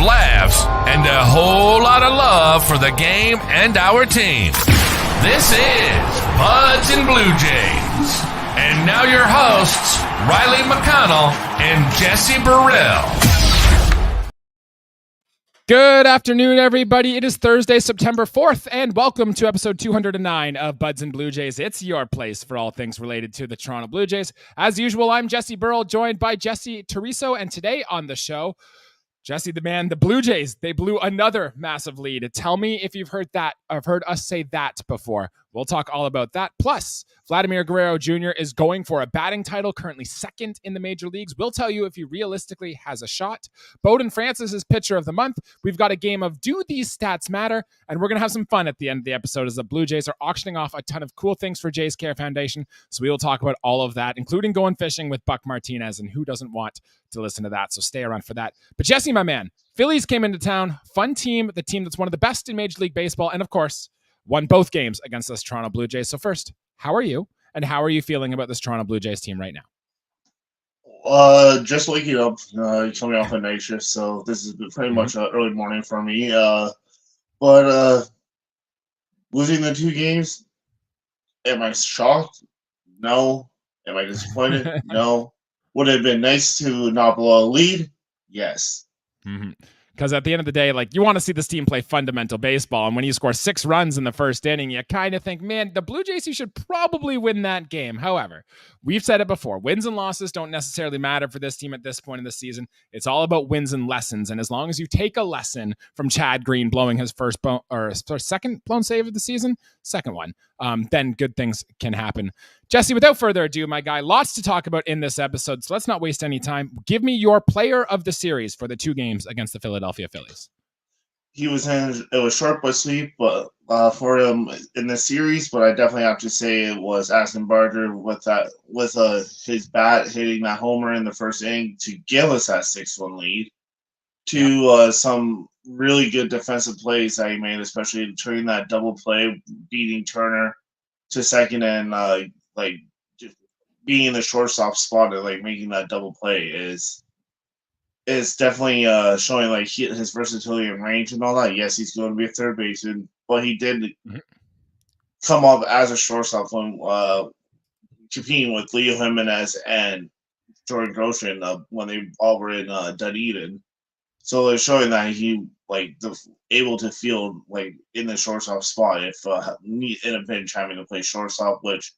laughs, and a whole lot of love for the game and our team. This is Buds and Blue Jays. And now your hosts, Riley McConnell and Jesse Burrell. Good afternoon, everybody. It is Thursday, September 4th, and welcome to episode 209 of Buds and Blue Jays. It's your place for all things related to the Toronto Blue Jays. As usual, I'm Jesse Burrell, joined by Jesse Turiso, and today on the show, Jesse the man, the Blue Jays, they blew another massive lead. Tell me if you've heard that, or heard us say that before. We'll talk all about that. Plus, Vladimir Guerrero Jr. is going for a batting title, currently second in the major leagues. We'll tell you if he realistically has a shot. Bowden Francis is pitcher of the month. We've got a game of Do These Stats Matter? And we're going to have some fun at the end of the episode as the Blue Jays are auctioning off a ton of cool things for Jays Care Foundation. So we will talk about all of that, including going fishing with Buck Martinez, and who doesn't want to listen to that? So stay around for that. But Jesse, my man, Phillies came into town. Fun team, the team that's one of the best in Major League Baseball, and of course, won both games against this Toronto Blue Jays. So first, how are you? And how are you feeling about this Toronto Blue Jays team right now? Just waking up. Coming off a night shift, so this is pretty much early morning for me. But losing the two games, am I shocked? No. Am I disappointed? No. Would it have been nice to not blow a lead? Yes. Because at the end of the day, like, you want to see this team play fundamental baseball. And when you score 6 runs in the first inning, you kind of think, man, the Blue Jays, you should probably win that game. However, we've said it before. Wins and losses don't necessarily matter for this team at this point in the season. It's all about wins and lessons. And as long as you take a lesson from Chad Green blowing his second blown save of the season, second one, then good things can happen. Jesse, without further ado, my guy, lots to talk about in this episode, so let's not waste any time. Give me your player of the series for the 2 games against the Philadelphia Phillies. It was short but sweet, but for him in the series. But I definitely have to say it was Aston Barger with his bat hitting that homer in the first inning to give us that 6-1 lead. To some really good defensive plays that he made, especially turning that double play, beating Turner to second, and just being in the shortstop spot and making that double play is definitely showing his versatility and range and all that. Yes, he's going to be a third baseman, but he did come up as a shortstop when competing with Leo Jimenez and Jordan Groshans when they all were in Dunedin. So they're showing that he able to field in the shortstop spot if in a pinch having to play shortstop, which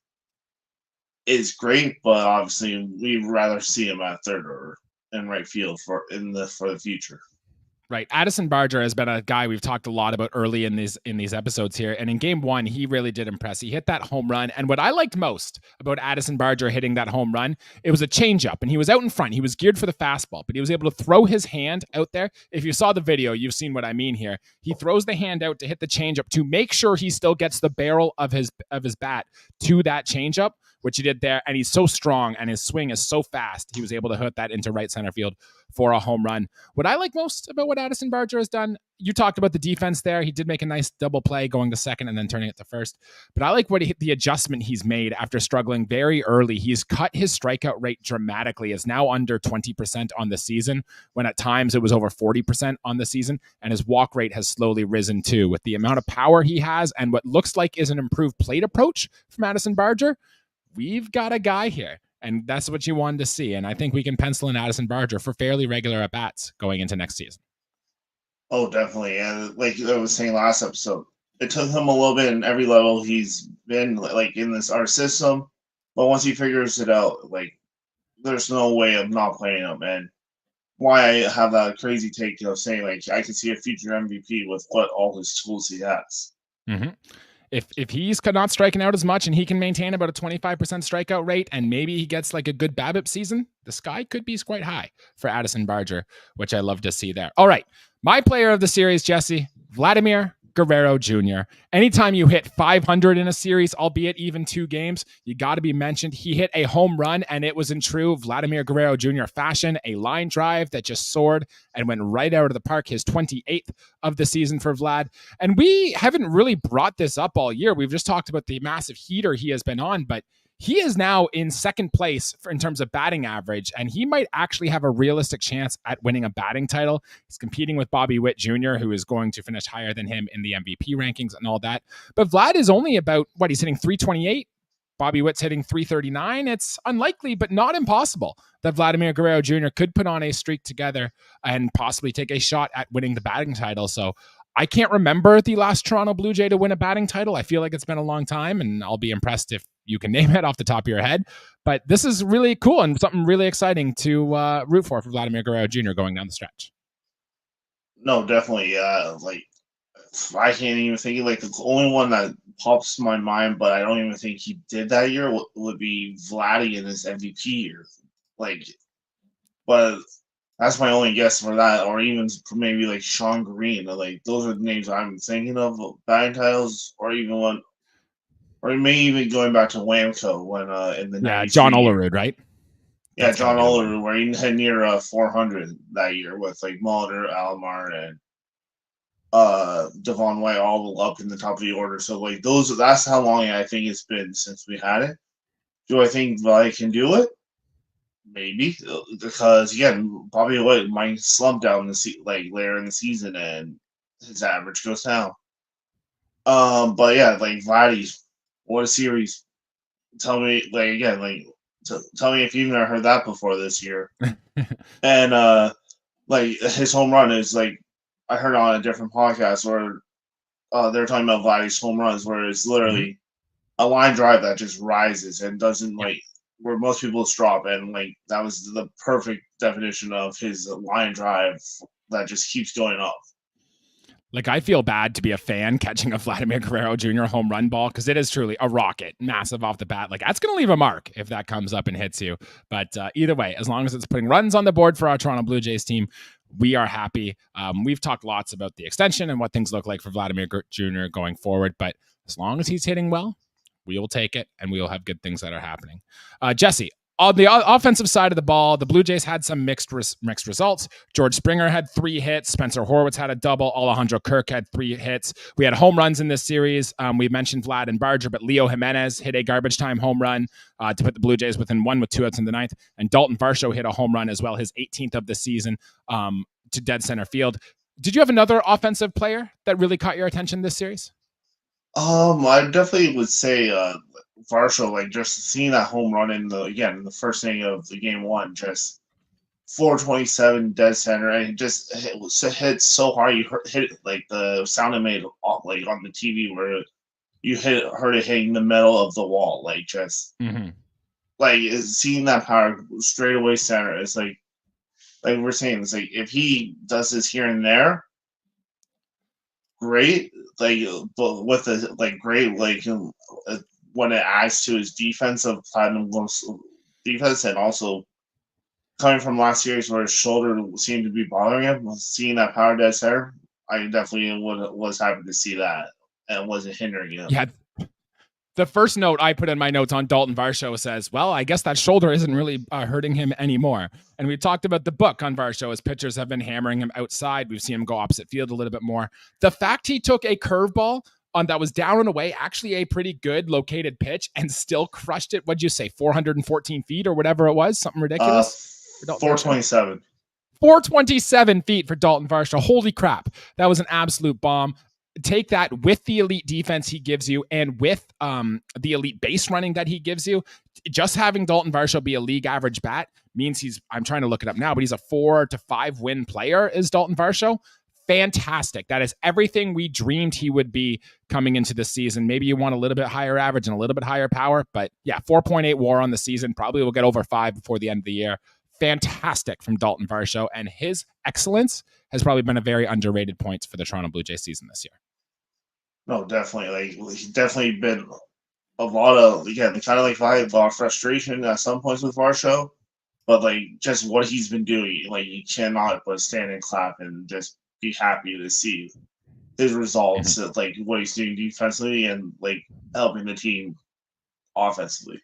is great, but obviously we'd rather see him at third or in right field for the future. Right. Addison Barger has been a guy we've talked a lot about early in these episodes here. And in game 1, he really did impress. He hit that home run. And what I liked most about Addison Barger hitting that home run, it was a changeup. And he was out in front. He was geared for the fastball, but he was able to throw his hand out there. If you saw the video, you've seen what I mean here. He throws the hand out to hit the changeup to make sure he still gets the barrel of his bat to that changeup, which he did there. And he's so strong and his swing is so fast. He was able to hit that into right center field for a home run. What I like most about what Addison Barger has done, you talked about the defense there. He did make a nice double play going to second and then turning it to first. But I like the adjustment he's made after struggling very early. He's cut his strikeout rate dramatically. It's now under 20% on the season, when at times it was over 40% on the season. And his walk rate has slowly risen too. With the amount of power he has and what looks like is an improved plate approach from Addison Barger, we've got a guy here. And that's what you wanted to see. And I think we can pencil in Addison Barger for fairly regular at-bats going into next season. Oh, definitely. And like I was saying last episode, it took him a little bit in every level he's been in our system. But once he figures it out, there's no way of not playing him. And why I have that crazy take of saying I can see a future MVP with all his tools he has. Mm-hmm. If he's not striking out as much and he can maintain about a 25% strikeout rate and maybe he gets a good BABIP season, the sky could be quite high for Addison Barger, which I love to see there. All right. My player of the series, Jesse, Vladimir Guerrero Jr. Anytime you hit 500 in a series, albeit even 2 games, you got to be mentioned. He hit a home run, and it was in true Vladimir Guerrero Jr. fashion, a line drive that just soared and went right out of the park, his 28th of the season for Vlad. And we haven't really brought this up all year. We've just talked about the massive heater he has been on, but he is now in second place in terms of batting average, and he might actually have a realistic chance at winning a batting title. He's competing with Bobby Witt Jr., who is going to finish higher than him in the MVP rankings and all that. But Vlad is only about, he's hitting 328. Bobby Witt's hitting 339. It's unlikely, but not impossible, that Vladimir Guerrero Jr. could put on a streak together and possibly take a shot at winning the batting title. So I can't remember the last Toronto Blue Jay to win a batting title. I feel like it's been a long time, and I'll be impressed if you can name it off the top of your head. But this is really cool and something really exciting to root for Vladimir Guerrero Jr. going down the stretch. No, definitely. I can't even think of, the only one that pops to my mind, but I don't even think he did that year, would be Vladdy in his MVP year. But that's my only guess for that, or even maybe Sean Green. Those are the names I'm thinking of, batting titles, or maybe even going back to Wamco when in the John Olerud, right? Yeah, John Olerud, where he had near 400 that year with Molitor, Alomar, and Devon White all up in the top of the order. So that's how long I think it's been since we had it. Do I think I can do it? Maybe, because again, Bobby Witt might slump down later in the season and his average goes down. But yeah, Vladdy, what a series! Tell me, tell me if you've never heard that before this year. And his home run is I heard on a different podcast where they're talking about Vladdy's home runs, where it's literally a line drive that just rises and doesn't where most people drop, and that was the perfect definition of his line drive that just keeps going up. I feel bad to be a fan catching a Vladimir Guerrero Jr. home run ball, because it is truly a rocket, massive off the bat. That's going to leave a mark if that comes up and hits you. But either way, as long as it's putting runs on the board for our Toronto Blue Jays team, we are happy. We've talked lots about the extension and what things look like for Vladimir Jr. going forward, but as long as he's hitting well, we will take it, and we will have good things that are happening. Jesse, on the offensive side of the ball, the Blue Jays had some mixed results. George Springer had 3 hits. Spencer Horwitz had a double. Alejandro Kirk had 3 hits. We had home runs in this series. We mentioned Vlad and Barger, but Leo Jimenez hit a garbage time home run to put the Blue Jays within 1 with 2 outs in the 9th. And Dalton Varsho hit a home run as well, his 18th of the season, to dead center field. Did you have another offensive player that really caught your attention this series? I definitely would say Varsho, just seeing that home run in the first inning of the game 1, just 427 dead center, and it just hit so hard. You hit it the sound it made on the TV, where you heard it hitting the middle of the wall, seeing that power straight away center. It's like we're saying, it's if he does this here and there, great. But with the great when it adds to his defensive platinum defense, and also coming from last series where his shoulder seemed to be bothering him, seeing that power dead center, I definitely was happy to see that, and it wasn't hindering him. Yeah. The first note I put in my notes on Dalton Varsho says, well, I guess that shoulder isn't really hurting him anymore. And we talked about the book on Varsho. His pitchers have been hammering him outside. We've seen him go opposite field a little bit more. The fact he took a curveball that was down and away, actually a pretty good located pitch, and still crushed it. What'd you say, 414 feet or whatever it was? Something ridiculous? 427. 427 feet for Dalton Varsho. Holy crap. That was an absolute bomb. Take that with the elite defense he gives you, and with the elite base running that he gives you. Just having Dalton Varsho be a league average bat means I'm trying to look it up now, but he's a 4 to 5 win player, is Dalton Varsho. Fantastic. That is everything we dreamed he would be coming into the season. Maybe you want a little bit higher average and a little bit higher power, but yeah, 4.8 WAR on the season. Probably will get over 5 before the end of the year. Fantastic from Dalton Varsho, and his excellence has probably been a very underrated point for the Toronto Blue Jays season this year. No, definitely. He's definitely been a lot of, kind of a lot of frustration at some points with Varsho, but just what he's been doing, you cannot but stand and clap and just be happy to see his results, what he's doing defensively and helping the team offensively.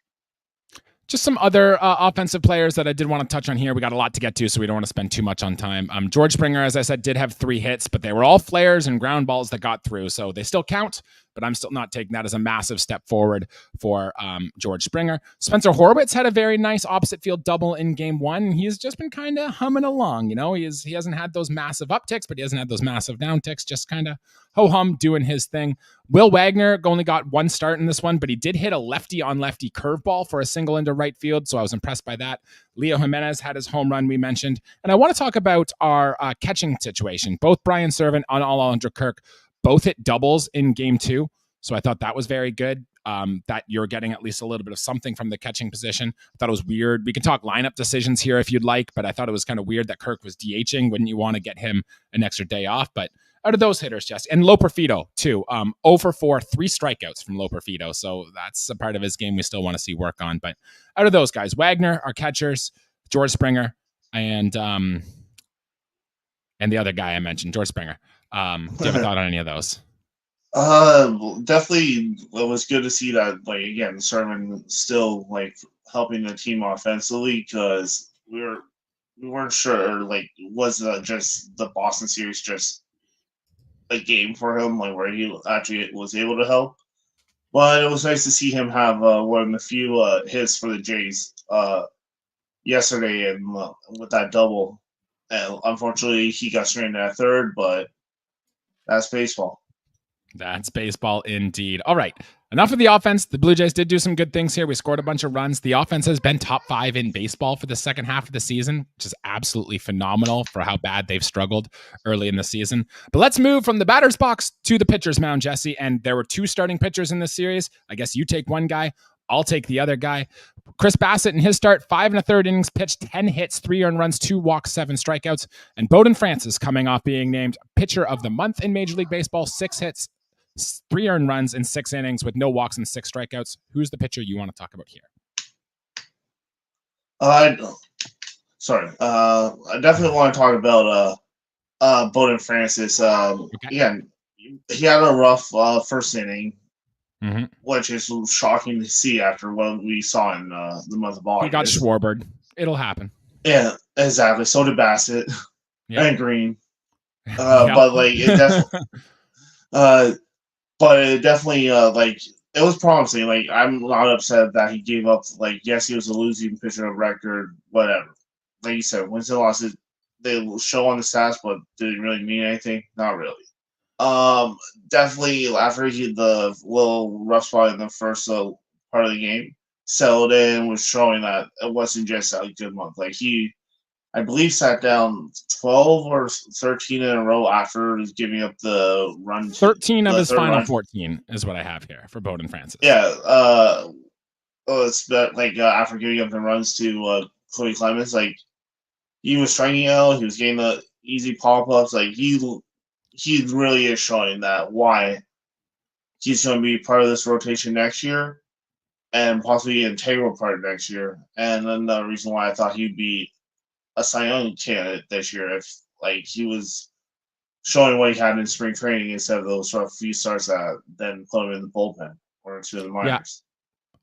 Just some other offensive players that I did want to touch on here. We got a lot to get to, so we don't want to spend too much on time. George Springer, as I said, did have 3 hits, but they were all flares and ground balls that got through, so they still count. but I'm still not taking that as a massive step forward for George Springer. Spencer Horwitz had a very nice opposite field double in game one. He's just been kind of humming along. He hasn't had those massive upticks, but he hasn't had those massive downticks, just kind of ho-hum doing his thing. Will Wagner only got one start in this one, but he did hit a lefty-on-lefty curveball for a single into right field, so I was impressed by that. Leo Jimenez had his home run we mentioned. And I want to talk about our catching situation. Both Brian Servant and Alejandro Kirk both hit doubles in game two, so I thought that was very good. That you're getting at least a little bit of something from the catching position. I thought it was weird. We can talk lineup decisions here if you'd like, but I thought it was kind of weird that Kirk was DHing. Wouldn't you want to get him an extra day off? But out of those hitters, Jesse, and Loperfido too. 0 for 4, 3 strikeouts from Loperfido. So that's a part of his game we still want to see work on. But out of those guys, Wagner, our catchers, George Springer, and the other guy I mentioned, George Springer. Do you have a thought on any of those? Definitely, it was good to see that. Like again, Sermon still like helping the team offensively because we weren't sure. Like, was just the Boston series just a game for him, like where he actually was able to help? But it was nice to see him have one of the few hits for the Jays yesterday, and with that double. And unfortunately, he got stranded at third, but that's baseball. That's baseball indeed. All right. Enough of the offense. The Blue Jays did do some good things here. We scored a bunch of runs. The offense has been top 5 in baseball for the second half of the season, which is absolutely phenomenal for how bad they've struggled early in the season. But let's move from the batter's box to the pitcher's mound, Jesse. And there were 2 starting pitchers in this series. I guess you take one guy. I'll take the other guy. Chris Bassitt in his start, 5 1/3 innings pitched, 10 hits, 3 earned runs, 2 walks, 7 strikeouts. And Bowden Francis coming off being named pitcher of the month in Major League Baseball, 6 hits, 3 earned runs in 6 innings with no walks and 6 strikeouts. Who's the pitcher you want to talk about here? I definitely want to talk about Bowden Francis. Again, he had a rough first inning, which is shocking to see after what we saw in the month of August. He got Schwarbered. It'll happen. Yeah, exactly. So did Bassitt and Green. Yep. But like it definitely. But it definitely, it was promising. Like, I'm not upset that he gave up. Like, yes, he was a losing pitcher of record, whatever. Like you said, wins and losses, they will show on the stats, but did it really mean anything? Not really. Definitely, after the little rough spot in the first part of the game, settled in, was showing that it wasn't just a good month. Like, he, I believe, sat down 12 or 13 in a row after giving up the run. 13 of his final run. 14 is what I have here for Bowden Francis. Yeah. It's like after giving up the runs to Chloe Clemens, like he was striking out, he was getting the easy pop-ups. Like he really is showing that why he's going to be part of this rotation next year and possibly an integral part next year. And then the reason why I thought he'd be a Cy Young candidate this year if like he was showing what he had in spring training instead of those few starts that then put him in the bullpen or to the minors.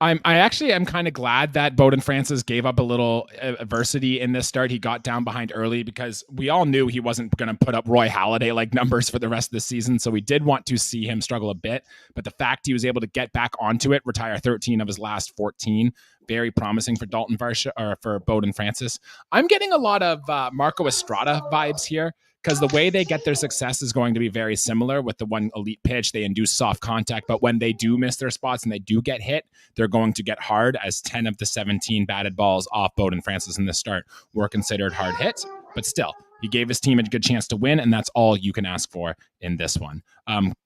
I actually am kind of glad that Bowden Francis gave up a little adversity in this start. He got down behind early because we all knew he wasn't going to put up Roy Halladay-like numbers for the rest of the season. So we did want to see him struggle a bit. But the fact he was able to get back onto it, retire 13 of his last 14, very promising for Dalton Varsho or for Bowden Francis. I'm getting a lot of Marco Estrada vibes here, because the way they get their success is going to be very similar. With the one elite pitch, they induce soft contact, but when they do miss their spots and they do get hit, they're going to get hard, as 10 of the 17 batted balls off Bowden Francis in this start were considered hard hits. But still, he gave his team a good chance to win, and that's all you can ask for in this one.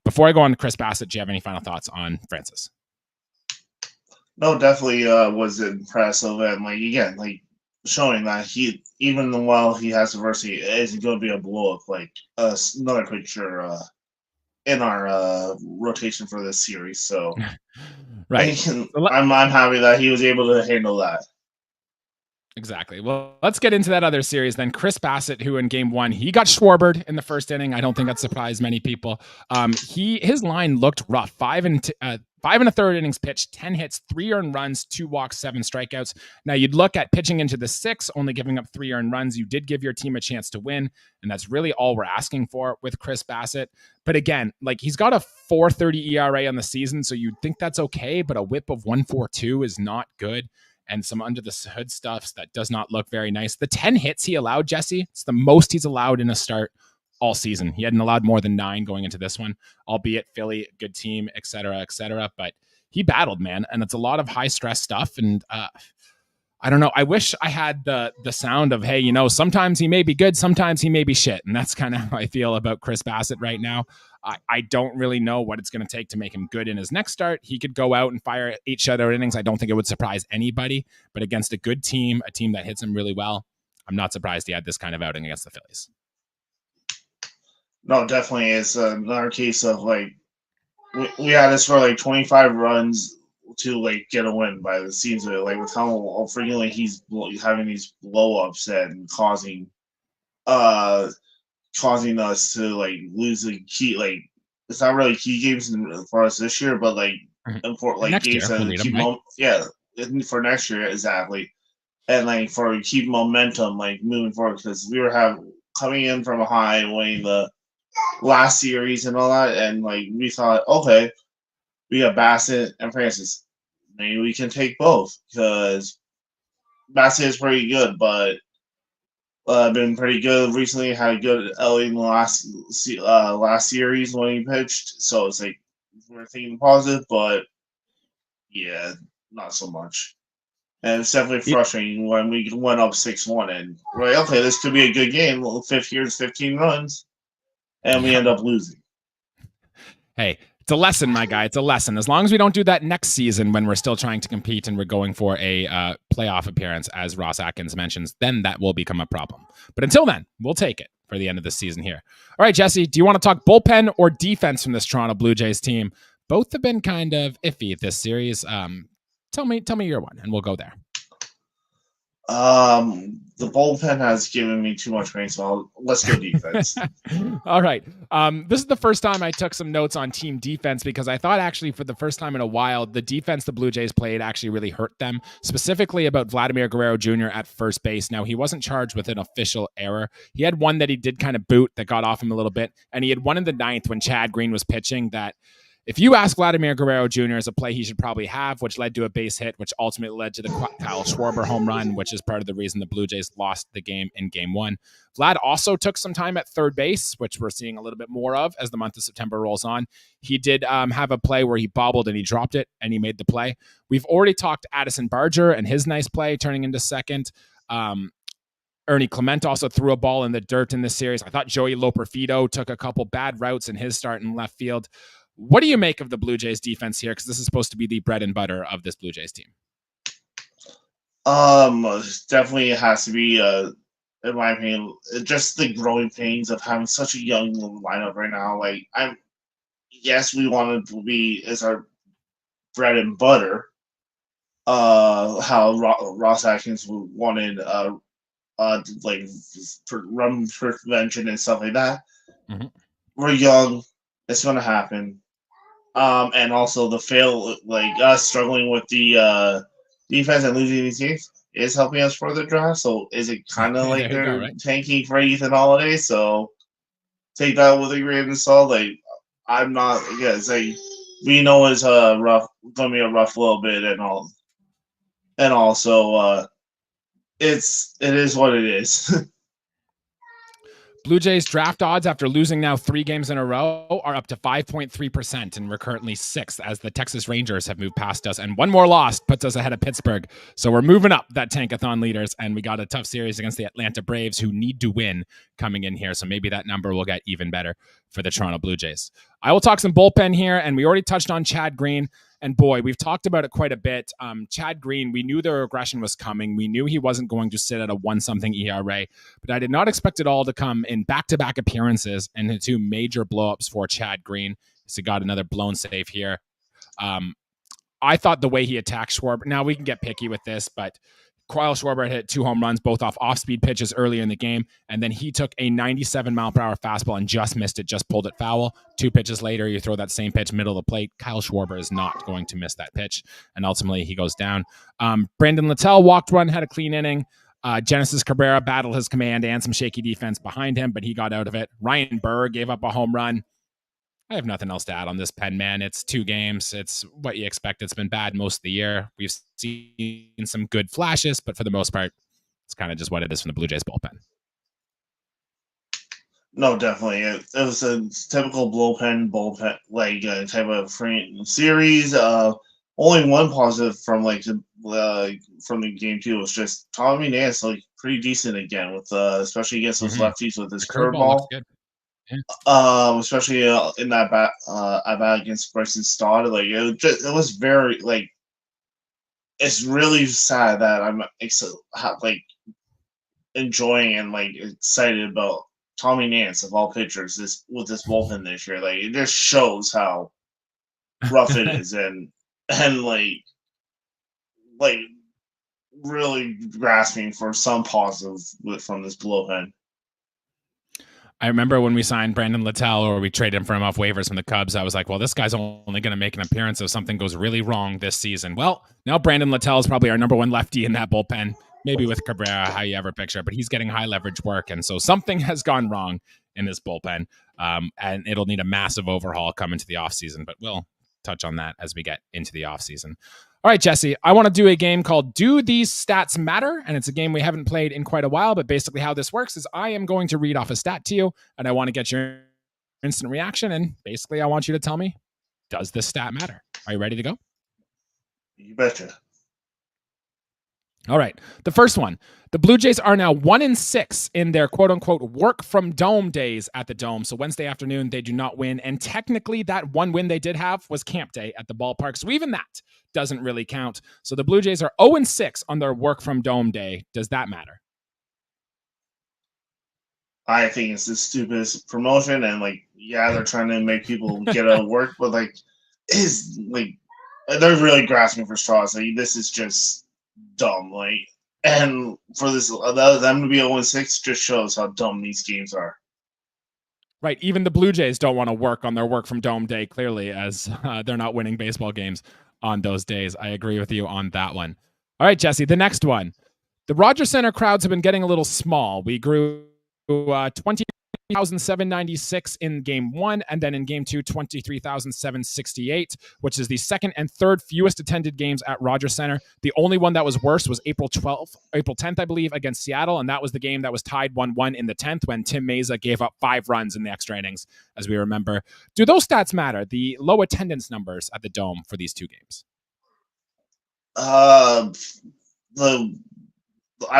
Before I go on to Chris Bassitt, do you have any final thoughts on Francis? No, definitely was impressive. And like again, like showing that he, even while he has adversity, isn't going to be a blow up like another pitcher in our rotation for this series. So, right, I'm happy that he was able to handle that. Exactly. Well, let's get into that other series then. Chris Bassitt, who in game one, he got Schwarbered in the first inning. I don't think that surprised many people. His line looked rough. 5 1/3 innings pitched, 10 hits, 3 earned runs, 2 walks, 7 strikeouts. Now you'd look at pitching into the 6, only giving up 3 earned runs. You did give your team a chance to win, and that's really all we're asking for with Chris Bassitt. But again, like he's got a 4.30 ERA on the season, so you'd think that's okay, but a whip of 1.42 is not good. And some under the hood stuff that does not look very nice. The 10 hits he allowed, Jesse, it's the most he's allowed in a start all season. He hadn't allowed more than 9 going into this one, albeit Philly, good team, et cetera, but he battled, man. And it's a lot of high stress stuff. And I don't know. I wish I had the sound of, hey, you know, sometimes he may be good, sometimes he may be shit. And that's kind of how I feel about Chris Bassitt right now. I don't really know what it's going to take to make him good in his next start. He could go out and fire 8 shutout innings. I don't think it would surprise anybody, but against a good team, a team that hits him really well, I'm not surprised he had this kind of outing against the Phillies. No, definitely. It's another case of like we had this for like 25 runs to like get a win by the seams of it. Like with how frequently he's having these blow ups and causing us to like lose the key. Like it's not really key games for us this year, but like important like next games year, that we'll keep for next year exactly, and like for keep momentum like moving forward because we were coming in from a high winning the last series and all that, and like we thought, okay, we got Bassitt and Francis, maybe we can take both because Bassitt is pretty good, but been pretty good recently. Had a good outing in the last series when he pitched, so it's like we're thinking positive, but yeah, not so much. And it's definitely frustrating when we went up 6-1 and we're like, okay, this could be a good game. 15 runs. And we end up losing. Hey, it's a lesson, my guy. It's a lesson. As long as we don't do that next season when we're still trying to compete and we're going for a playoff appearance, as Ross Atkins mentions, then that will become a problem. But until then, we'll take it for the end of the season here. All right, Jesse, do you want to talk bullpen or defense from this Toronto Blue Jays team? Both have been kind of iffy this series. Tell me your one, and we'll go there. The bullpen has given me too much rain, so let's go defense. All right. This is the first time I took some notes on team defense because I thought actually for the first time in a while, the defense the Blue Jays played actually really hurt them, specifically about Vladimir Guerrero Jr. at first base. Now, he wasn't charged with an official error. He had one that he did kind of boot that got off him a little bit, and he had one in the 9th when Chad Green was pitching that if you ask Vladimir Guerrero Jr. as a play he should probably have, which led to a base hit, which ultimately led to the Kyle Schwarber home run, which is part of the reason the Blue Jays lost the game in Game 1. Vlad also took some time at third base, which we're seeing a little bit more of as the month of September rolls on. He did have a play where he bobbled and he dropped it, and he made the play. We've already talked Addison Barger and his nice play turning into second. Ernie Clement also threw a ball in the dirt in this series. I thought Joey Loperfido took a couple bad routes in his start in left field. What do you make of the Blue Jays defense here? Because this is supposed to be the bread and butter of this Blue Jays team. Definitely has to be, in my opinion, just the growing pains of having such a young lineup right now. Like, yes, we wanted to be as our bread and butter. How Ross Atkins wanted, like run prevention and stuff like that. Mm-hmm. We're young. It's going to happen. And also the like us struggling with the defense and losing these games is helping us for the draft. So is it kind of like they're tanking for Ethan Holiday? So take that with a grain of salt. Like I'm not. Yeah, it's like we know it's rough. Going to be a rough little bit and all. And also, it is what it is. Blue Jays draft odds after losing now 3 games in a row are up to 5.3%, and we're currently 6th as the Texas Rangers have moved past us, and one more loss puts us ahead of Pittsburgh. So we're moving up that tankathon leaders, and we got a tough series against the Atlanta Braves who need to win coming in here. So maybe that number will get even better for the Toronto Blue Jays. I will talk some bullpen here, and we already touched on Chad Green. And boy, we've talked about it quite a bit. Chad Green, we knew the regression was coming. We knew he wasn't going to sit at a 1-something ERA, but I did not expect it all to come in back-to-back appearances and the 2 major blowups for Chad Green. So he got another blown save here. I thought the way he attacked Schwarber, now we can get picky with this, but Kyle Schwarber hit 2 home runs, both off-speed pitches earlier in the game, and then he took a 97-mile-per-hour fastball and just missed it, just pulled it foul. 2 pitches later, you throw that same pitch middle of the plate. Kyle Schwarber is not going to miss that pitch, and ultimately he goes down. Brandon Littell walked one, had a clean inning. Genesis Cabrera battled his command and some shaky defense behind him, but he got out of it. Ryan Burr gave up a home run. I have nothing else to add on this pen, man. It's 2 games. It's what you expect. It's been bad most of the year. We've seen some good flashes, but for the most part, it's kind of just what it is from the Blue Jays bullpen. No, definitely. It was a typical bullpen like type of series. Only one positive from from the game too was just Tommy Nance pretty decent again with especially against those lefties with his curveball. Yeah. Especially in that bat against Bryson Stott, it was very it's really sad that I'm enjoying and excited about Tommy Nance of all pitchers with this bullpen this year. It just shows how rough it is and really grasping for some positive from this bullpen. I remember when we signed Brandon Littell or we traded him off waivers from the Cubs, I was like, well, this guy's only going to make an appearance if something goes really wrong this season. Well, now Brandon Littell is probably our number 1 lefty in that bullpen, maybe with Cabrera, how you ever picture it, but he's getting high leverage work. And so something has gone wrong in this bullpen, and it'll need a massive overhaul coming to the offseason, but we'll touch on that as we get into the offseason. All right, Jesse, I want to do a game called Do These Stats Matter? And it's a game we haven't played in quite a while, but basically how this works is I am going to read off a stat to you, and I want to get your instant reaction, and basically I want you to tell me, does this stat matter? Are you ready to go? You betcha. All right. The first one. The Blue Jays are now 1-6 in their quote-unquote work from dome days at the Dome. So Wednesday afternoon, they do not win. And technically, that one win they did have was camp day at the ballpark. So even that doesn't really count. So the Blue Jays are 0-6 on their work from dome day. Does that matter? I think it's the stupidest promotion. And, they're trying to make people get out of work. But, they're really grasping for straws. This is just dumb. And for them to be 0-6 just shows how dumb these games are. Right. Even the Blue Jays don't want to work on their work from dome day, clearly, as they're not winning baseball games on those days. I agree with you on that one. All right, Jesse, the next one. The Rogers Center crowds have been getting a little small. We grew 20,796 in game 1, and then in game 2, 23,768, which is the second and third fewest attended games at Rogers Center. The only one that was worse was April 10th, I believe, against Seattle, and that was the game that was tied 1-1 in the 10th when Tim Meza gave up 5 runs in the extra innings, as we remember. Do those stats matter, the low attendance numbers at the Dome for these 2 games? I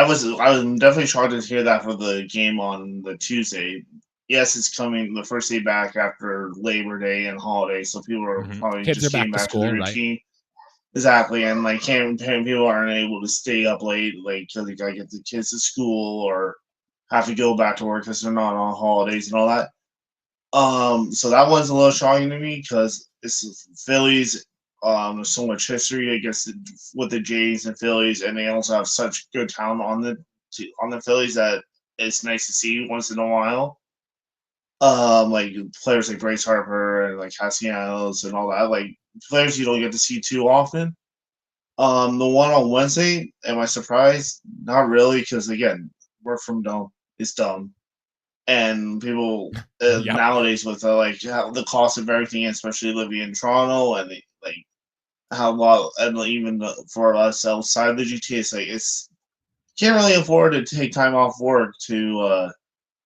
was definitely shocked to hear that for the game on the Tuesday. Yes, it's coming the first day back after Labor Day and holiday, so people are probably Kids just are getting back to back school, to their right? routine. Exactly, and people aren't able to stay up late, because they gotta get the kids to school or have to go back to work because they're not on holidays and all that. So that one's a little shocking to me because it's Phillies. There's so much history, I guess, with the Jays and Phillies, and they also have such good talent on the Phillies that it's nice to see once in a while. Players like Bryce Harper and Castellanos and all that, players you don't get to see too often. The one on Wednesday, am I surprised? Not really, because again, work from dome is dumb, and people nowadays with the cost of everything, especially living in Toronto, and how long, and even for us outside the GTA, it's can't really afford to take time off work to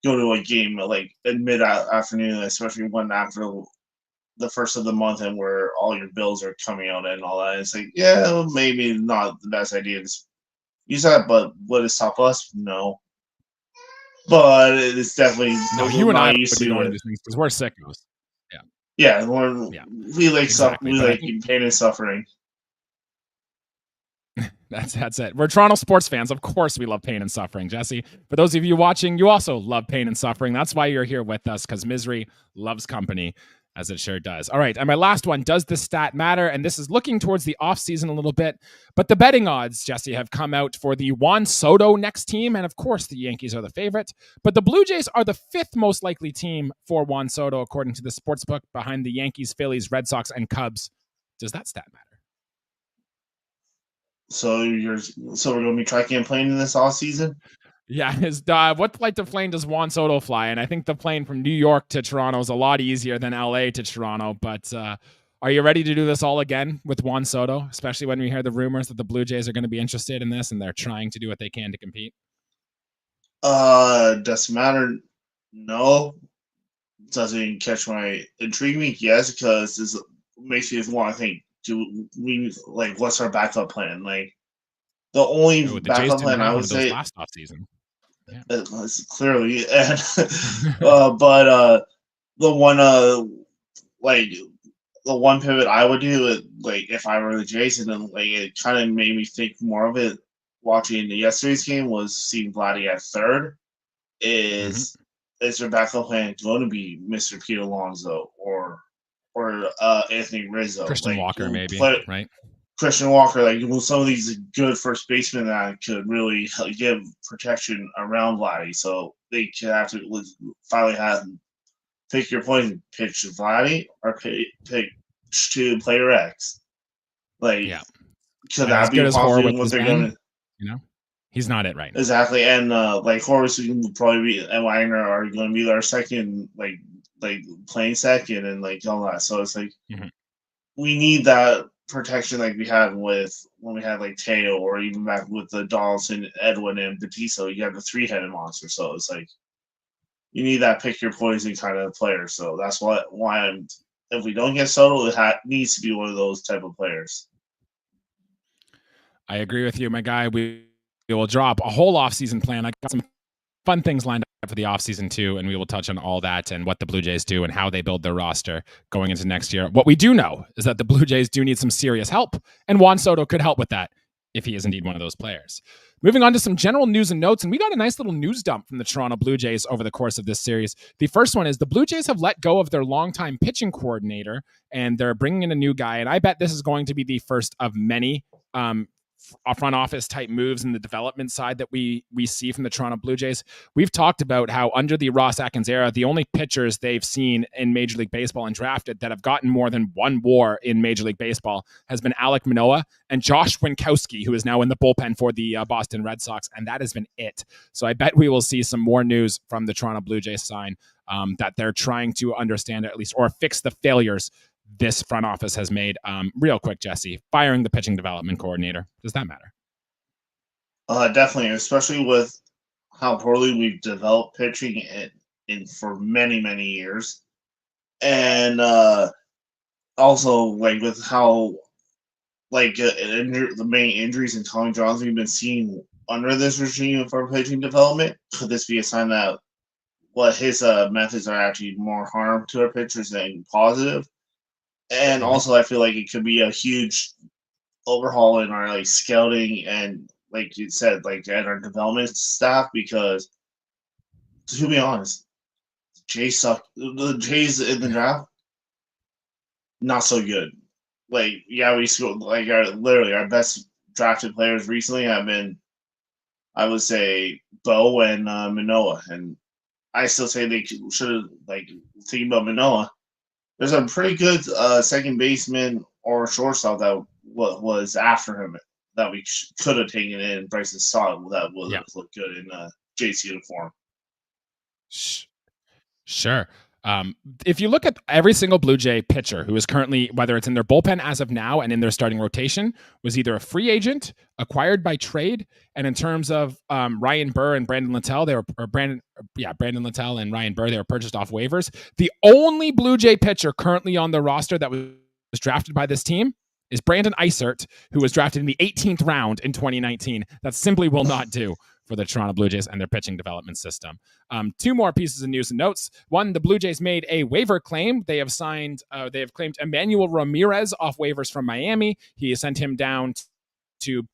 go to a game in mid afternoon, especially one after the first of the month and where all your bills are coming out and all that. It's maybe not the best idea to use that, but would it stop us? No. But it's definitely you and I would be going to these things because we're sickos. Yeah, we like exactly. we like pain and suffering. That's it. We're Toronto sports fans. Of course we love pain and suffering, Jesse. For those of you watching, you also love pain and suffering. That's why you're here with us, because misery loves company, As it sure does. All right. And my last one, does this stat matter? And this is looking towards the offseason a little bit. But the betting odds, Jesse, have come out for the Juan Soto next team. And of course, the Yankees are the favorite. But the Blue Jays are the fifth most likely team for Juan Soto, according to the sportsbook, behind the Yankees, Phillies, Red Sox, and Cubs. Does that stat matter? So we're going to be tracking and playing in this all season? Yeah, what flight of plane does Juan Soto fly? And I think the plane from New York to Toronto is a lot easier than LA to Toronto. But are you ready to do this all again with Juan Soto, especially when we hear the rumors that the Blue Jays are going to be interested in this and they're trying to do what they can to compete? Does it matter? No. Doesn't catch my intrigue me? Yes, because this makes me want to think, what's our backup plan? Like, the only backup plan I would say last off season. Yeah. Clearly, and but the one pivot I would do, if I were the Jason, and it kind of made me think more of it watching yesterday's game, was seeing Vladdy at third. Is their backup plan going to be Mr. Pete Alonso or Anthony Rizzo, Christian Walker, maybe, right? Christian Walker, some of these good first basemen that could really give protection around Vladdy, so they could have to finally have pick your poison, pitch to Vladdy or pitch to player X. Could that be possibly what they're going to? He's not it right now. Exactly, and Horus will probably and Wagner are going to be our second, playing second and all that. So it's we need that protection like we had when we had Teo, or even back with the Donaldson, Edwin, and Batista. You have the three-headed monster, so it's you need that pick your poison kind of player. So that's why if we don't get Soto, it needs to be one of those type of players. I agree with you, my guy. We will drop a whole offseason plan. I got some fun things lined up for the offseason too, and we will touch on all that and what the Blue Jays do and how they build their roster going into next year. What we do know is that the Blue Jays do need some serious help, and Juan Soto could help with that if he is indeed one of those players. Moving on to some general news and notes, and we got a nice little news dump from the Toronto Blue Jays over the course of this series. The first one is the Blue Jays have let go of their longtime pitching coordinator, and they're bringing in a new guy, and I bet this is going to be the first of many front office type moves in the development side that we see from the Toronto Blue Jays. We've talked about how under the Ross Atkins era, the only pitchers they've seen in Major League Baseball and drafted that have gotten more than one WAR in Major League Baseball has been Alek Manoah and Josh Winkowski, who is now in the bullpen for the Boston Red Sox, and that has been it. So I bet we will see some more news from the Toronto Blue Jays side that they're trying to understand at least, or fix the failures this front office has made. Real quick, Jesse, firing the pitching development coordinator, does that matter? Definitely, especially with how poorly we've developed pitching in for many, many years. And also, with how, the main injuries in Tommy Johnson we've been seeing under this regime for pitching development, could this be a sign that his methods are actually more harm to our pitchers than positive? And also, I feel like it could be a huge overhaul in our scouting and, like you said, at our development staff, because to be honest, Jays suck. The Jays in the draft, not so good. We scored literally our best drafted players recently have been, I would say, Bo and Manoah, and I still say they should have thinking about Manoah. There's a pretty good second baseman or shortstop that was after him that we could have taken in Bryson Stott that would have looked good in Jays uniform. Sure. If you look at every single Blue Jay pitcher who is currently, whether it's in their bullpen as of now and in their starting rotation, was either a free agent, acquired by trade, and in terms of Ryan Burr and Brandon Littell, Brandon Littell and Ryan Burr, they were purchased off waivers. The only Blue Jay pitcher currently on the roster that was drafted by this team is Brandon Eisert, who was drafted in the 18th round in 2019. That simply will not do for the Toronto Blue Jays and their pitching development system. Two more pieces of news and notes. One, the Blue Jays made a waiver claim. They have claimed Emmanuel Ramirez off waivers from Miami. He has sent him down to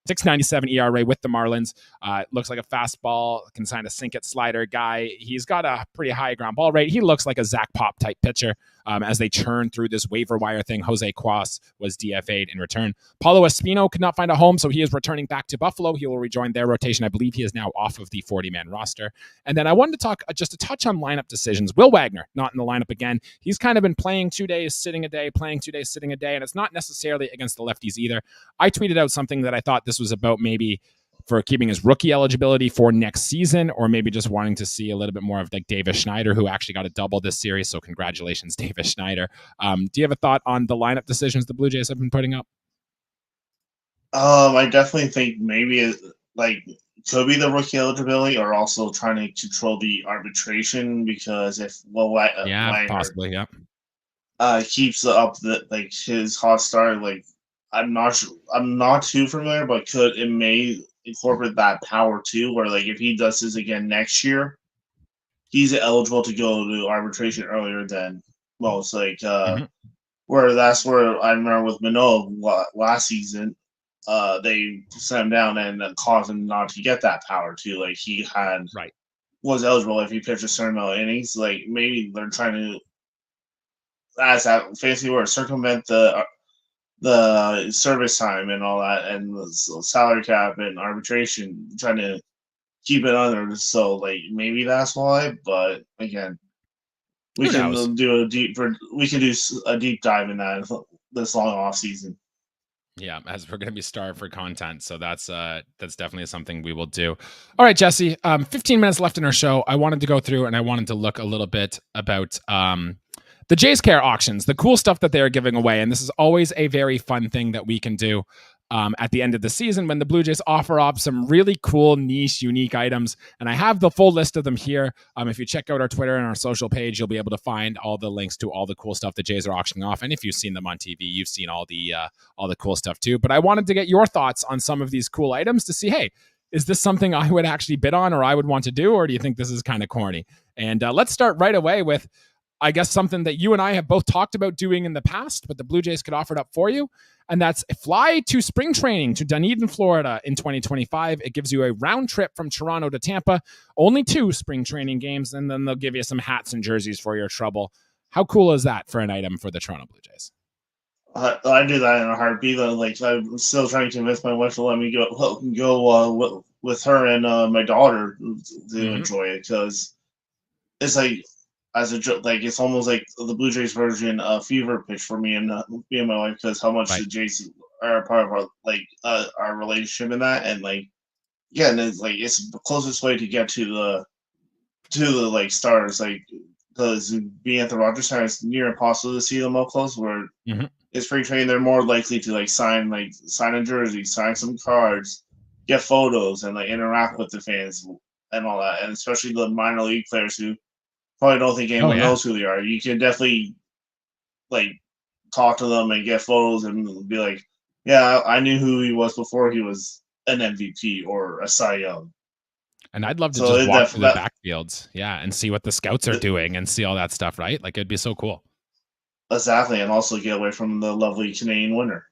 6.97 ERA with the Marlins. Looks like a fastball, can sign a sink it slider guy. He's got a pretty high ground ball rate. He looks like a Zach Pop type pitcher. As they churn through this waiver wire thing, Jose Cuas was DFA'd in return. Paulo Espino could not find a home, so he is returning back to Buffalo. He will rejoin their rotation. I believe he is now off of the 40-man roster. And then I wanted to talk just a touch on lineup decisions. Will Wagner, not in the lineup again. He's kind of been playing 2 days, sitting a day, playing 2 days, sitting a day, and it's not necessarily against the lefties either. I tweeted out something that I thought this was about maybe for keeping his rookie eligibility for next season, or maybe just wanting to see a little bit more of like Davis Schneider, who actually got a double this series. So congratulations, Davis Schneider. Do you have a thought on the lineup decisions the Blue Jays have been putting up? I definitely think maybe it could be the rookie eligibility, or also trying to control the arbitration, because if Wagner, possibly, yeah, keeps up his hot start, I'm not too familiar, but it may incorporate that power too, where if he does this again next year, he's eligible to go to arbitration earlier than most. Where that's where I remember with Manoah last season, they sent him down and caused him not to get that power too. He was eligible if he pitched a certain amount of innings. Maybe they're trying to, as that fancy word, circumvent the service time and all that, and the salary cap and arbitration, trying to keep it under. So maybe that's why. But again, we can do a deep dive in that this long off season. Yeah, as we're going to be starved for content, so that's definitely something we will do. All right, Jesse, 15 minutes left in our show. I wanted to go through and I wanted to look a little bit about the Jays Care auctions, the cool stuff that they are giving away. And this is always a very fun thing that we can do at the end of the season when the Blue Jays offer up some really cool, niche, unique items. And I have the full list of them here. If you check out our Twitter and our social page, you'll be able to find all the links to all the cool stuff the Jays are auctioning off. And if you've seen them on TV, you've seen all the cool stuff too. But I wanted to get your thoughts on some of these cool items to see, hey, is this something I would actually bid on or I would want to do? Or do you think this is kind of corny? And let's start right away with, I guess, something that you and I have both talked about doing in the past, but the Blue Jays could offer it up for you. And that's fly to spring training to Dunedin, Florida in 2025. It gives you a round trip from Toronto to Tampa, only 2 spring training games, and then they'll give you some hats and jerseys for your trouble. How cool is that for an item for the Toronto Blue Jays? I do that in a heartbeat. I'm still trying to convince my wife to let me go with her and my daughter to enjoy it, because it's as a joke, it's almost like the Blue Jays version of fever pitch for me and my wife, because how much the Jays are a part of our relationship in that, and and it's the closest way to get to the stars, because being at the Rogers Center, it's near impossible to see them up close. Where it's spring training, they're more likely to sign a jersey, sign some cards, get photos, and interact with the fans and all that, and especially the minor league players who probably don't think anyone knows who they are. You can definitely talk to them and get photos and be like, yeah, I knew who he was before he was an MVP or a Cy Young. And I'd love to just walk through the backfields, and see what the scouts are doing and see all that stuff, right? It'd be so cool. Exactly, and also get away from the lovely Canadian winter.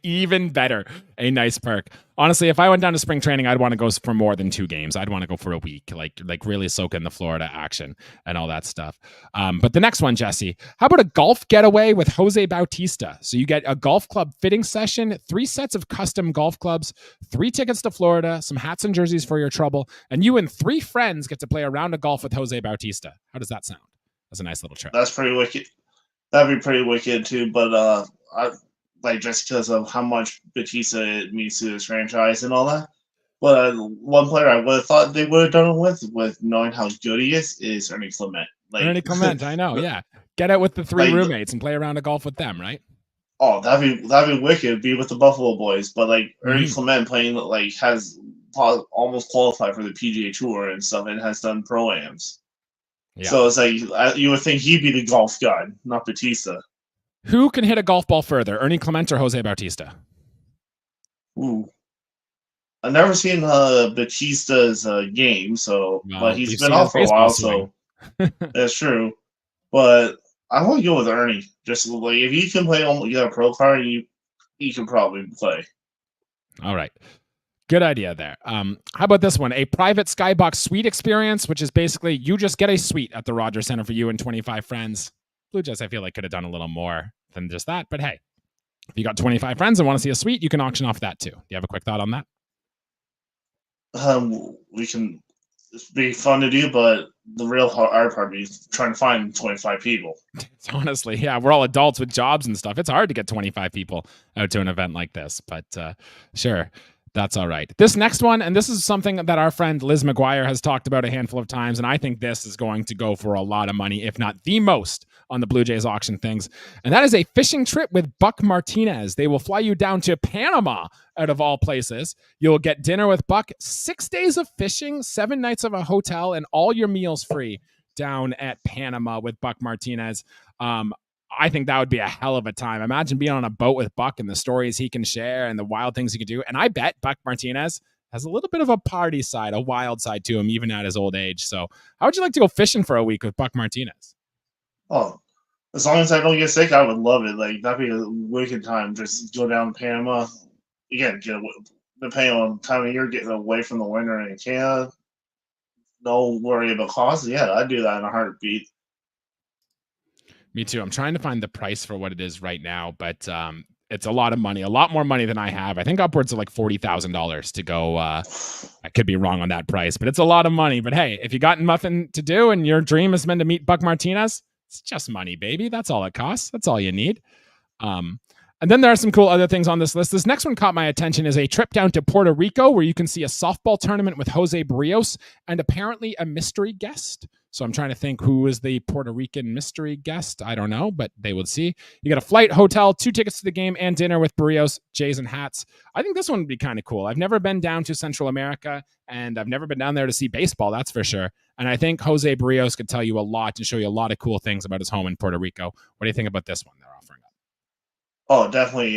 Even better. A nice perk. Honestly, if I went down to spring training, I'd want to go for more than 2 games. I'd want to go for a week, really soak in the Florida action and all that stuff. But the next one, Jesse, how about a golf getaway with Jose Bautista? So you get a golf club fitting session, 3 sets of custom golf clubs, 3 tickets to Florida, some hats and jerseys for your trouble, and you and 3 friends get to play a round of golf with Jose Bautista. How does that sound? That's a nice little trip. That's pretty wicked. That'd be pretty wicked too, but just because of how much Bautista means to this franchise and all that. But one player I would have thought they would have done it with knowing how good he is Ernie Clement. Ernie Clement, I know, yeah. Get out with the 3 roommates and play a round of golf with them, right? Oh, that'd be wicked. Be with the Buffalo boys, but Ernie Clement playing has almost qualified for the PGA Tour and stuff, and has done pro-ams. Yeah. So it's you would think he'd be the golf god, not Bautista. Who can hit a golf ball further, Ernie Clement or Jose Bautista? Ooh, I've never seen Bautista's game, but he's been off for a while, so that's true. But I want to go with Ernie. Just if he can play, you got a pro card, he can probably play. All right. Good idea there. How about this one? A private skybox suite experience, which is basically you just get a suite at the Rogers Center for you and 25 friends. Blue Jays, I feel like, could have done a little more than just that. But hey, if you got 25 friends and want to see a suite, you can auction off that too. Do you have a quick thought on that? We can. It'd be fun to do, but the real hard part is trying to find 25 people. It's honestly, yeah, we're all adults with jobs and stuff. It's hard to get 25 people out to an event like this, but sure. That's all right. This next one, and this is something that our friend Liz McGuire has talked about a handful of times, and I think this is going to go for a lot of money, if not the most, on the Blue Jays auction things. And that is a fishing trip with Buck Martinez. They will fly you down to Panama, out of all places. You'll get dinner with Buck, 6 days of fishing, 7 nights of a hotel, and all your meals free down at Panama with Buck Martinez. I think that would be a hell of a time. Imagine being on a boat with Buck and the stories he can share and the wild things he can do. And I bet Buck Martinez has a little bit of a party side, a wild side to him, even at his old age. So how would you like to go fishing for a week with Buck Martinez? Oh, as long as I don't get sick, I would love it. Like, that'd be a wicked time. Just go down to Panama. Again, depending on the time of year, getting away from the winter in Canada. No worry about cost. Yeah, I'd do that in a heartbeat. Me too. I'm trying to find the price for what it is right now, but it's a lot of money, a lot more money than I have. I think upwards of like $40,000 to go. I could be wrong on that price, but it's a lot of money. But hey, if you got nothing to do and your dream has been to meet Buck Martinez, it's just money, baby. That's all it costs. That's all you need. And then there are some cool other things on this list. This next one caught my attention is a trip down to Puerto Rico where you can see a softball tournament with Jose Barrios and apparently a mystery guest. So I'm trying to think who is the Puerto Rican mystery guest. I don't know, but they would see. You get a flight, hotel, 2 tickets to the game, and dinner with Barrios, Jays, and hats. I think this one would be kind of cool. I've never been down to Central America, and I've never been down there to see baseball, that's for sure. And I think Jose Barrios could tell you a lot and show you a lot of cool things about his home in Puerto Rico. What do you think about this one they're offering up? Oh, definitely.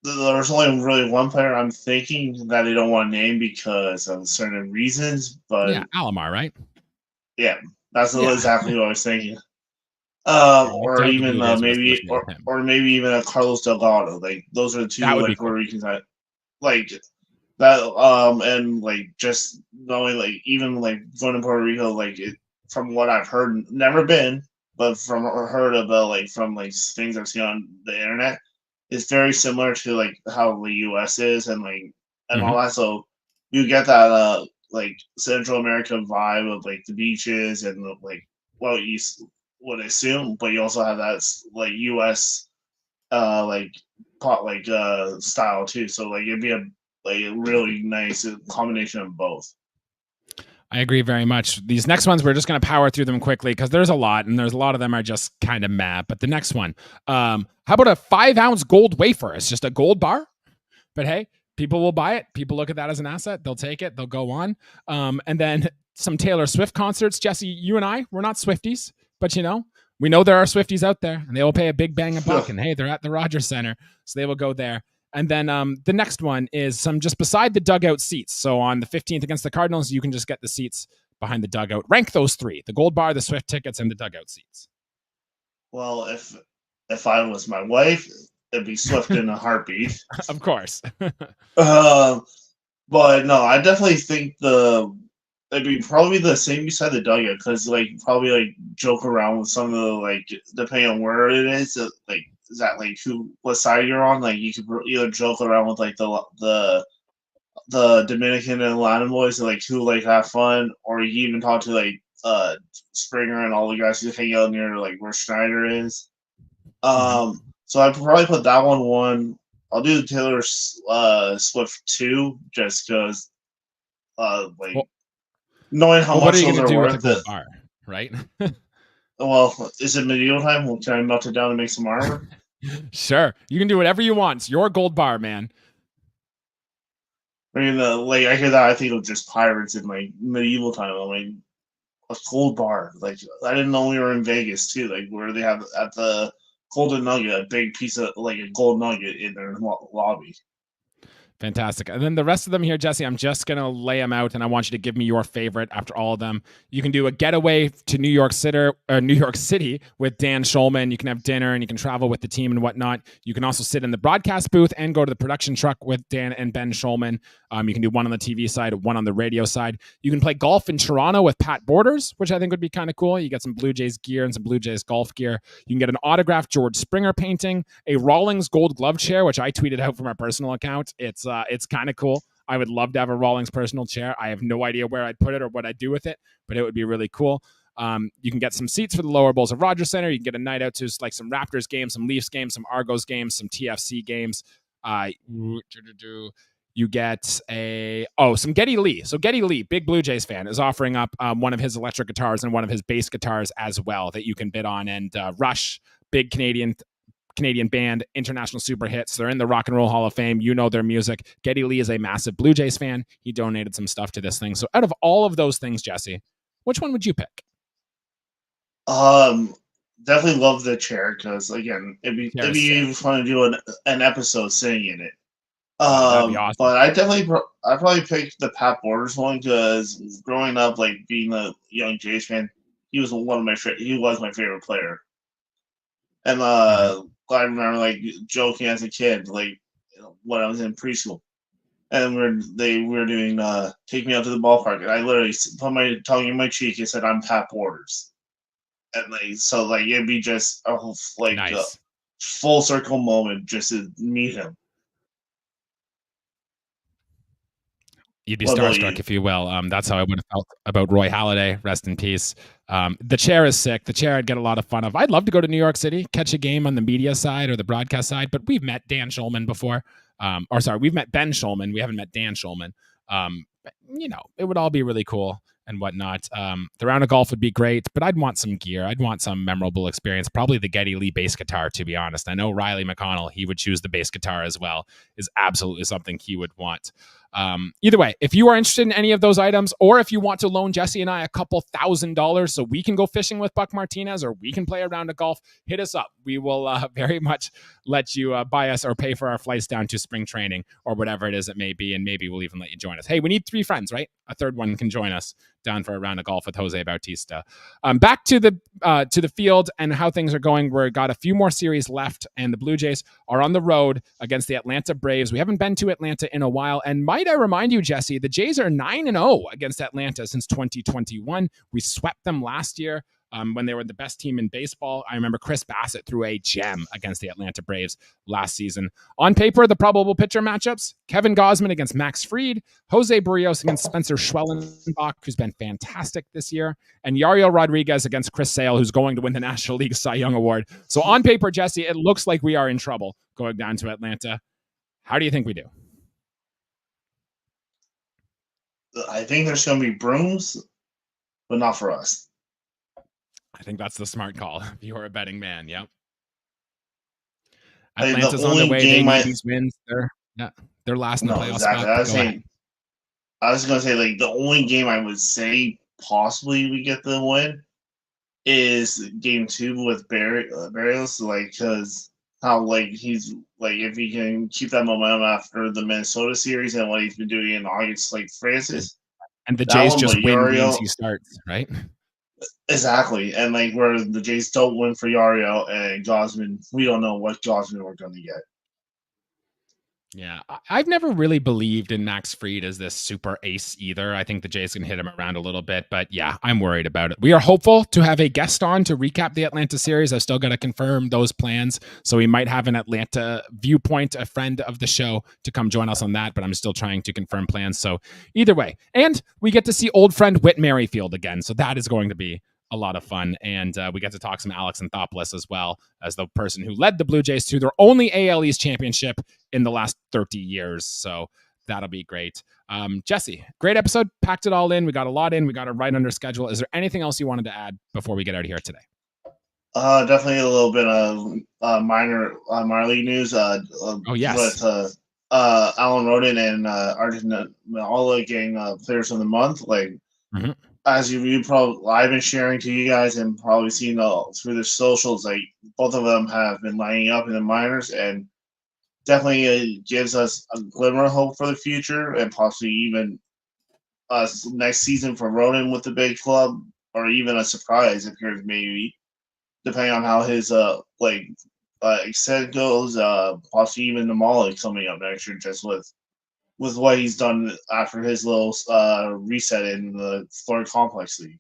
There's only really one player I'm thinking that they don't want to name because of certain reasons. But yeah, Alomar, right? Yeah, that's exactly what I was thinking. Or even maybe even a Carlos Delgado. Like, those are the two like Puerto Ricans that like that. And like just knowing like even like going to Puerto Rico, like from what I've heard, never been. But from heard about like from like things I've seen on the internet, it's very similar to like how the U.S. is and like and all that. So you get that like Central America vibe of like the beaches and like what you would assume, but you also have that like U.S. Like pot like style too. So like it'd be a really nice combination of both. I agree very much. These next ones, we're just going to power through them quickly because there's a lot, and there's a lot of them are just kind of meh. But the next one, how about a 5-ounce gold wafer? It's just a gold bar, but hey, people will buy it. People look at that as an asset. They'll take it. They'll go on. And then some Taylor Swift concerts. Jesse, you and I, we're not Swifties, but we know there are Swifties out there, and they will pay a big bang a buck. And hey, they're at the Rogers Center, so they will go there. And then the next one is some just beside the dugout seats. So on the 15th against the Cardinals, you can just get the seats behind the dugout. Rank those 3: the gold bar, the Swift tickets, and the dugout seats. Well, if I was my wife, it'd be Swift in a heartbeat. Of course. But no, I definitely think it'd be probably the same beside the dugout because like probably like joke around with some of the like depending on where it is like. Is that like what side you're on? Like you could either joke around with like the Dominican and Latin boys and like who like have fun, or you can even talk to like Springer and all the guys who hang out near like where Schneider is. So I'd probably put that one. I'll do the Taylor Swift 2 just because knowing how much those are worth it. Bar, right? Well, is it medieval time? Well, can I melt it down and make some armor? Sure. You can do whatever you want. It's your gold bar, man. I mean, like, I hear that, I think of just pirates in, like, medieval time. I'm like, a gold bar. Like, I didn't know we were in Vegas, too. Like, where they have, at the Golden Nugget, a big piece of, like, a gold nugget in their lobby. Fantastic. And then the rest of them here, Jesse, I'm just going to lay them out and I want you to give me your favorite after all of them. You can do a getaway to New York City with Dan Schulman. You can have dinner and you can travel with the team and whatnot. You can also sit in the broadcast booth and go to the production truck with Dan and Ben Schulman. You can do one on the TV side, one on the radio side. You can play golf in Toronto with Pat Borders, which I think would be kind of cool. You get some Blue Jays gear and some Blue Jays golf gear. You can get an autographed George Springer painting, a Rawlings gold glove chair, which I tweeted out from our personal account. It's kind of cool. I would love to have a Rawlings personal chair. I have no idea where I'd put it or what I'd do with it, but it would be really cool. You can get some seats for the lower bowls of Rogers Center. You can get a night out to like some Raptors games, some Leafs games, some Argos games, some TFC games. You get some Geddy Lee. So Geddy Lee, big Blue Jays fan, is offering up one of his electric guitars and one of his bass guitars as well that you can bid on. And Rush, big Canadian band, international super hits. They're in the Rock and Roll Hall of Fame. You know their music. Geddy Lee is a massive Blue Jays fan. He donated some stuff to this thing. So out of all of those things, Jesse, which one would you pick? Definitely love the chair because again, it'd be fun to do an episode sitting in it. That'd be awesome. But I probably picked the Pat Borders one because growing up, like being a young Jays fan, he was my favorite player. And I remember like joking as a kid, like when I was in preschool, and we were doing take me out to the ballpark, and I literally put my tongue in my cheek and said, "I'm Pat Borders," and it'd be just a a full circle moment just to meet him. You'd be starstruck, if you will. That's how I would have felt about Roy Halladay. Rest in peace. The chair is sick. The chair I'd get a lot of fun of. I'd love to go to New York City, catch a game on the media side or the broadcast side, but we've met Dan Schulman before. We've met Ben Schulman. We haven't met Dan Schulman. It would all be really cool and whatnot. The round of golf would be great, but I'd want some gear. I'd want some memorable experience. Probably the Geddy Lee bass guitar, to be honest. I know Riley McConnell, he would choose the bass guitar as well, is absolutely something he would want. Either way, if you are interested in any of those items, or if you want to loan Jesse and I a couple $1,000 so we can go fishing with Buck Martinez or we can play a round of golf, hit us up. We will very much let you buy us or pay for our flights down to spring training or whatever it is it may be, and maybe we'll even let you join us. Hey, we need 3 friends, right? A third one can join us down for a round of golf with Jose Bautista. Back to the field and how things are going. We've got a few more series left, and the Blue Jays are on the road against the Atlanta Braves. We haven't been to Atlanta in a while, and might I remind you, Jesse, the Jays are 9-0 against Atlanta since 2021. We swept them last year when they were the best team in baseball. I remember Chris Bassett threw a gem against the Atlanta Braves last season. On paper, the probable pitcher matchups: Kevin Gausman against Max Fried, Jose Barrios against Spencer Schwellenbach, who's been fantastic this year, and Yariel Rodriguez against Chris Sale, who's going to win the National League Cy Young Award. So on paper, Jesse, it looks like we are in trouble going down to Atlanta. How do you think we do? I think there's going to be brooms, but not for us. I think that's the smart call. If you are a betting man, yep. Atlanta's on their way. They need these wins. They're last in the playoff spot. I was going to say, like, the only game I would say possibly we get the win is game 2 with Barrios, because how, he's, if he can keep that momentum after the Minnesota series and what he's been doing in August, Francis. And the Jays just win once he starts, right? Exactly. And, where the Jays don't win for Yariel and Gausman, we don't know what Gausman we're going to get. Yeah, I've never really believed in Max Fried as this super ace either. I think the Jays can hit him around a little bit, but yeah, I'm worried about it. We are hopeful to have a guest on to recap the Atlanta series. I've still got to confirm those plans, so we might have an Atlanta viewpoint, a friend of the show, to come join us on that, but I'm still trying to confirm plans. So either way, and we get to see old friend Whit Merrifield again, so that is going to be a lot of fun, and we get to talk some Alex Anthopoulos as well, as the person who led the Blue Jays to their only AL East championship in the last 30 years. So that'll be great. Jesse, great episode. Packed it all in. We got a lot in. We got it right under schedule. Is there anything else you wanted to add before we get out of here today? Definitely a little bit of minor league news. Yes. With Alan Roden and Arjun Manola getting Players of the Month. As you probably, I've been sharing to you guys and probably seen through the socials, both of them have been lining up in the minors, and definitely gives us a glimmer of hope for the future and possibly even next season for Ronan with the big club, or even a surprise appearance maybe, depending on how his extent goes. Possibly even the Namala coming up next year, just with what he's done after his little reset in the Florida Complex League.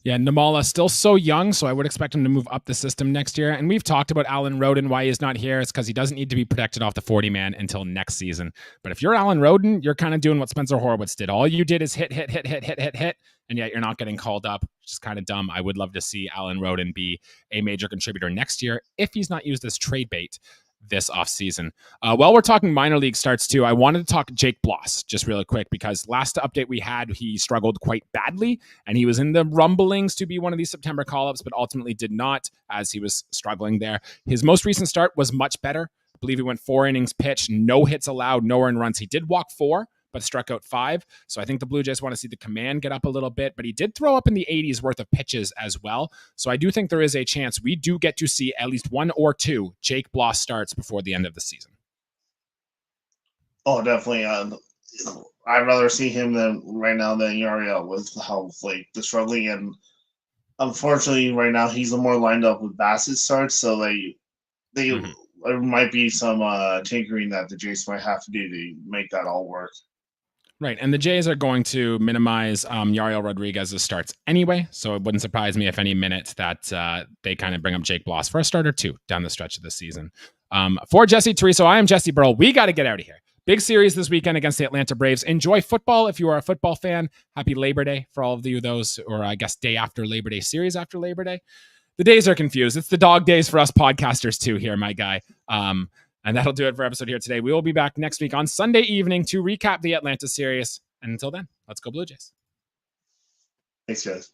Yeah, Namala still so young, so I would expect him to move up the system next year. And we've talked about Alan Roden, why he's not here. It's because he doesn't need to be protected off the 40-man until next season. But if you're Alan Roden, you're kind of doing what Spencer Horwitz did. All you did is hit, and yet you're not getting called up, which is kind of dumb. I would love to see Alan Roden be a major contributor next year if he's not used as trade bait this offseason. While we're talking minor league starts too, I wanted to talk Jake Bloss just really quick, because last update we had, he struggled quite badly and he was in the rumblings to be one of these September call-ups, but ultimately did not, as he was struggling there. His most recent start was much better. I believe he went 4 innings pitched, no hits allowed, no earned runs. He did walk 4, but struck out 5. So I think the Blue Jays want to see the command get up a little bit, but he did throw up in the 80s worth of pitches as well. So I do think there is a chance we do get to see at least 1 or 2 Jake Bloss starts before the end of the season. Oh, definitely. I'd rather see him right now than Yariel with how the struggling, and unfortunately right now he's more lined up with Bassett starts, so there might be some tinkering that the Jays might have to do to make that all work. Right, and the Jays are going to minimize Yariel Rodriguez's starts anyway, so it wouldn't surprise me if any minute that they kind of bring up Jake Bloss for a start or 2 down the stretch of the season. For Jesse Teresa, I am Jesse Burrell. We got to get out of here. Big series this weekend against the Atlanta Braves. Enjoy football if you are a football fan. Happy Labor Day for all of you, those, or I guess day after Labor Day, series after Labor Day. The days are confused. It's the dog days for us podcasters too here, my guy. And that'll do it for episode here today. We will be back next week on Sunday evening to recap the Atlanta series. And until then, let's go Blue Jays. Thanks, guys.